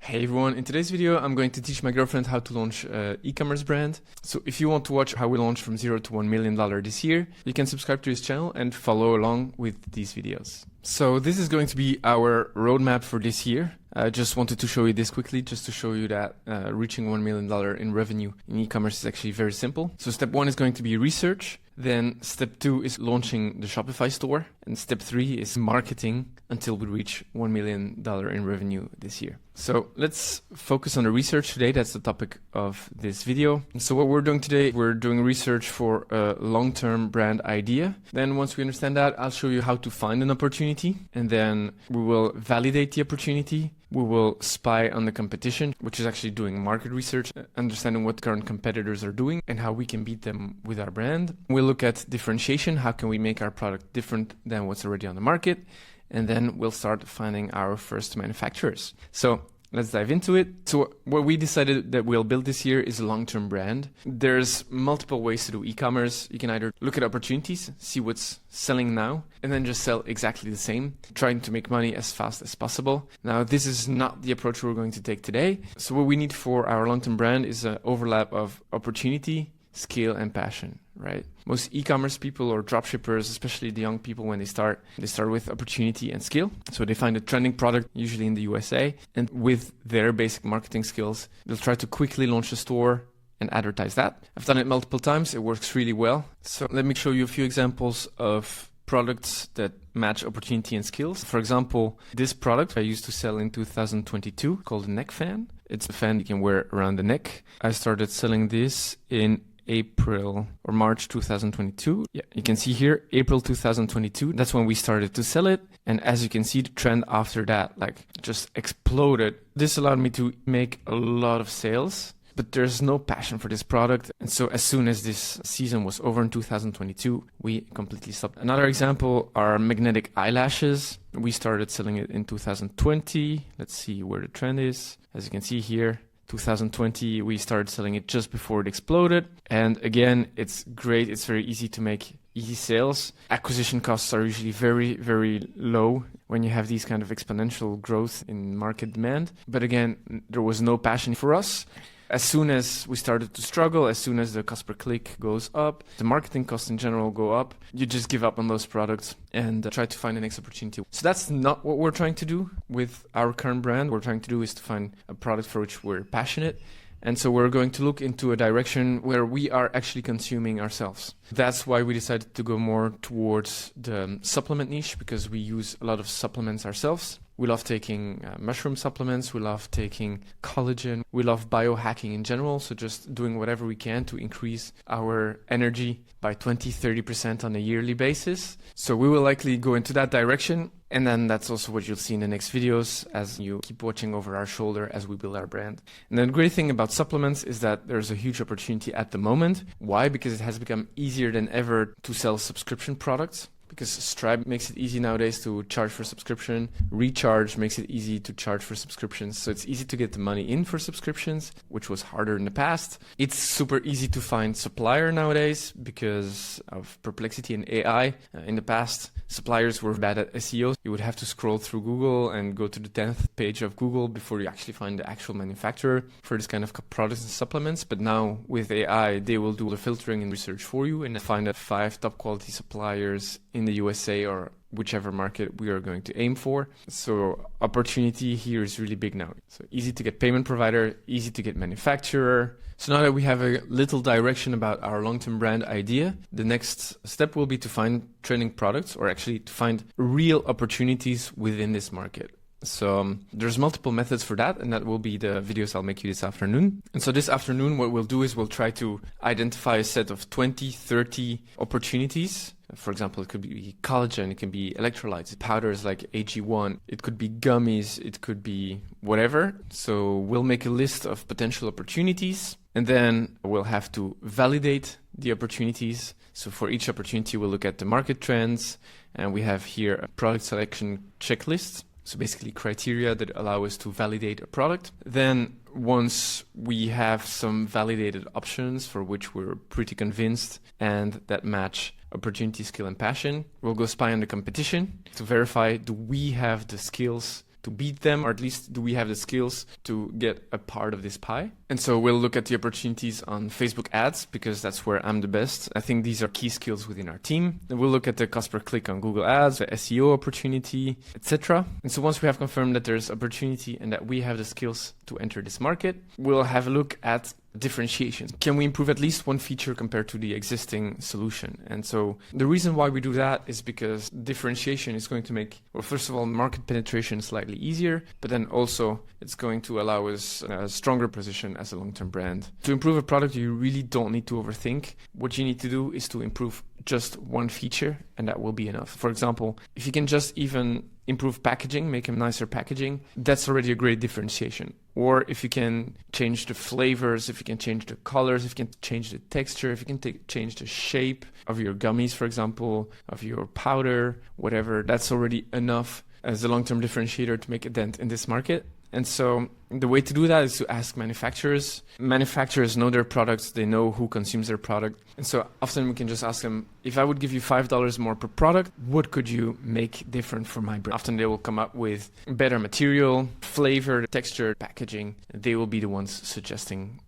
Hey everyone, in today's video I'm going to teach my girlfriend how to launch an e-commerce brand. So if you want to watch how we launch from $0 to $1 million this year, you can subscribe to his channel and follow along with these videos. So this is going to be our roadmap for this year. I just wanted to show you this quickly just to show you that reaching $1 million in revenue in e-commerce is actually very simple. So step 1 is going to be research. Then step 2 is launching the Shopify store. And step 3 is marketing until we reach $1 million in revenue this year. So let's focus on the research today. That's the topic of this video. So what we're doing today, we're doing research for a long-term brand idea. Then once we understand that, I'll show you how to find an opportunity. And then we will validate the opportunity. We will spy on the competition, which is actually doing market research, understanding what current competitors are doing and how we can beat them with our brand. We'll look at differentiation. How can we make our product different than what's already on the market? And then we'll start finding our first manufacturers. So let's dive into it. So what we decided that we'll build this year is a long-term brand. There's multiple ways to do e-commerce. You can either look at opportunities, see what's selling now, and then just sell exactly the same, trying to make money as fast as possible. Now, this is not the approach we're going to take today. So what we need for our long-term brand is an overlap of opportunity, scale, and passion, right? Most e-commerce people or dropshippers, especially the young people, when they start with opportunity and skill. So they find a trending product, usually in the USA, and with their basic marketing skills, they'll try to quickly launch a store and advertise that. I've done it multiple times. It works really well. So let me show you a few examples of products that match opportunity and skills. For example, this product I used to sell in 2022 called a neck fan. It's a fan you can wear around the neck. I started selling this in April or March 2022. Yeah, you can see here, April 2022. That's when we started to sell it. And as you can see, the trend after that, just exploded. This allowed me to make a lot of sales, but there's no passion for this product. And so as soon as this season was over in 2022, we completely stopped. Another example are magnetic eyelashes. We started selling it in 2020. Let's see where the trend is. As you can see here, 2020, we started selling it just before it exploded. And again, it's great. It's very easy to make easy sales. Acquisition costs are usually very, very low when you have these kind of exponential growth in market demand. But again, there was no passion for us. As soon as we started to struggle, as soon as the cost per click goes up, the marketing costs in general go up, you just give up on those products and try to find the next opportunity. So that's not what we're trying to do with our current brand. What we're trying to do is to find a product for which we're passionate. And so we're going to look into a direction where we are actually consuming ourselves. That's why we decided to go more towards the supplement niche, because we use a lot of supplements ourselves. We love taking mushroom supplements. We love taking collagen. We love biohacking in general. So just doing whatever we can to increase our energy by 20-30% on a yearly basis. So we will likely go into that direction. And then that's also what you'll see in the next videos as you keep watching over our shoulder as we build our brand. And the great thing about supplements is that there's a huge opportunity at the moment. Why? Because it has become easier than ever to sell subscription products. Because Stripe makes it easy nowadays to charge for subscription. Recharge makes it easy to charge for subscriptions. So it's easy to get the money in for subscriptions, which was harder in the past. It's super easy to find supplier nowadays because of Perplexity and AI. In the past, suppliers were bad at SEO. You would have to scroll through Google and go to the 10th page of Google before you actually find the actual manufacturer for this kind of products and supplements. But now with AI, they will do the filtering and research for you and find the 5 top quality suppliers in the USA or whichever market we are going to aim for. So opportunity here is really big now. So easy to get payment provider, easy to get manufacturer. So now that we have a little direction about our long-term brand idea, the next step will be to find trending products, or actually to find real opportunities within this market. So there's multiple methods for that, and that will be the videos I'll make you this afternoon. And so this afternoon, what we'll do is we'll try to identify a set of 20, 30 opportunities. For example, it could be collagen, it can be electrolytes, powders like AG1, it could be gummies, it could be whatever. So we'll make a list of potential opportunities, and then we'll have to validate the opportunities. So for each opportunity, we'll look at the market trends, and we have here a product selection checklist. So basically criteria that allow us to validate a product. Then once we have some validated options for which we're pretty convinced and that match opportunity, skill, and passion, we'll go spy on the competition to verify, do we have the skills to beat them, or at least do we have the skills to get a part of this pie? And so we'll look at the opportunities on Facebook ads, because that's where I'm the best. I think these are key skills within our team. And we'll look at the cost per click on Google ads, the SEO opportunity, etc. And so once we have confirmed that there's opportunity and that we have the skills to enter this market, we'll have a look at differentiation. Can we improve at least one feature compared to the existing solution? And so the reason why we do that is because differentiation is going to make, well, first of all, market penetration slightly easier, but then also it's going to allow us a stronger position as a long-term brand. To improve a product, you really don't need to overthink. What you need to do is to improve just one feature, and that will be enough. For example, if you can just even improve packaging, make a nicer packaging, that's already a great differentiation. Or if you can change the flavors, if you can change the colors, if you can change the texture, if you can change the shape of your gummies, for example, of your powder, whatever, that's already enough as a long-term differentiator to make a dent in this market. And so the way to do that is to ask manufacturers. Manufacturers know their products, they know who consumes their product. And so often we can just ask them, if I would give you $5 more per product, what could you make different for my brand? Often they will come up with better material, flavor, texture, packaging. They will be the ones suggesting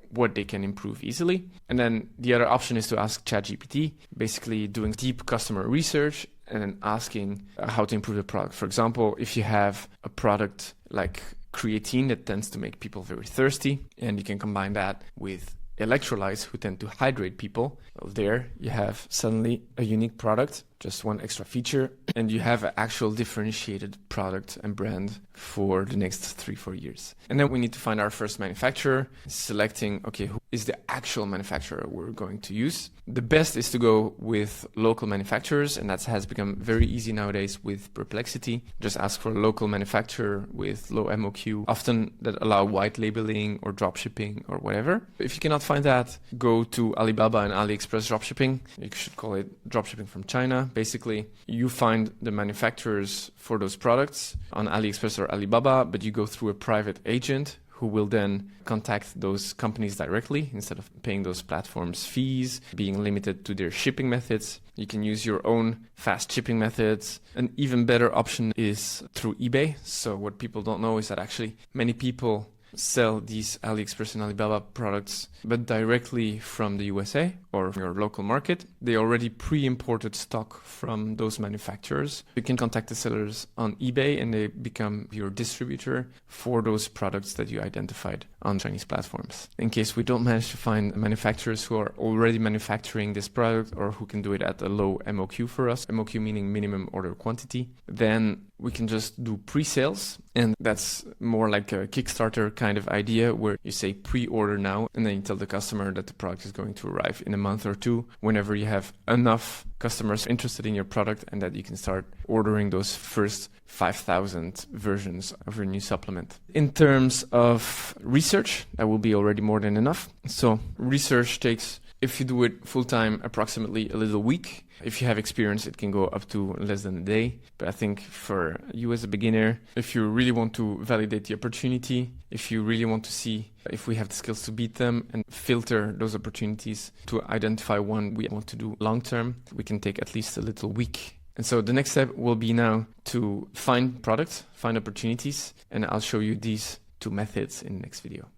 what they can improve easily. And then the other option is to ask ChatGPT, basically doing deep customer research and then asking how to improve the product. For example, if you have a product like creatine that tends to make people very thirsty, and you can combine that with electrolytes who tend to hydrate people, well, there you have suddenly a unique product, just one extra feature, and you have an actual differentiated product and brand for the next 3-4 years. And then we need to find our first manufacturer, selecting, okay, who is the actual manufacturer we're going to use. The best is to go with local manufacturers, and that has become very easy nowadays with Perplexity. Just ask for a local manufacturer with low MOQ, often that allow white labeling or drop shipping or whatever. If you cannot find that, go to Alibaba and AliExpress dropshipping. You should call it dropshipping from China. Basically, you find the manufacturers for those products on AliExpress or Alibaba, but you go through a private agent who will then contact those companies directly instead of paying those platforms fees, being limited to their shipping methods. You can use your own fast shipping methods. An even better option is through eBay. So what people don't know is that actually many people sell these AliExpress and Alibaba products, but directly from the USA or your local market. They already pre-imported stock from those manufacturers. You can contact the sellers on eBay and they become your distributor for those products that you identified on Chinese platforms. In case we don't manage to find manufacturers who are already manufacturing this product or who can do it at a low MOQ for us, MOQ meaning minimum order quantity, then we can just do pre-sales. And that's more like a Kickstarter kind of idea where you say pre-order now, and then you tell the customer that the product is going to arrive in a month or two whenever you have enough customers interested in your product, and that you can start ordering those first 5,000 versions of your new supplement. In terms of research, that will be already more than enough. So research takes, if you do it full-time, approximately a little week. If you have experience, it can go up to less than a day. But I think for you as a beginner, if you really want to validate the opportunity, if you really want to see if we have the skills to beat them and filter those opportunities to identify one we want to do long-term, we can take at least a little week. And so the next step will be now to find products, find opportunities, and I'll show you these two methods in the next video.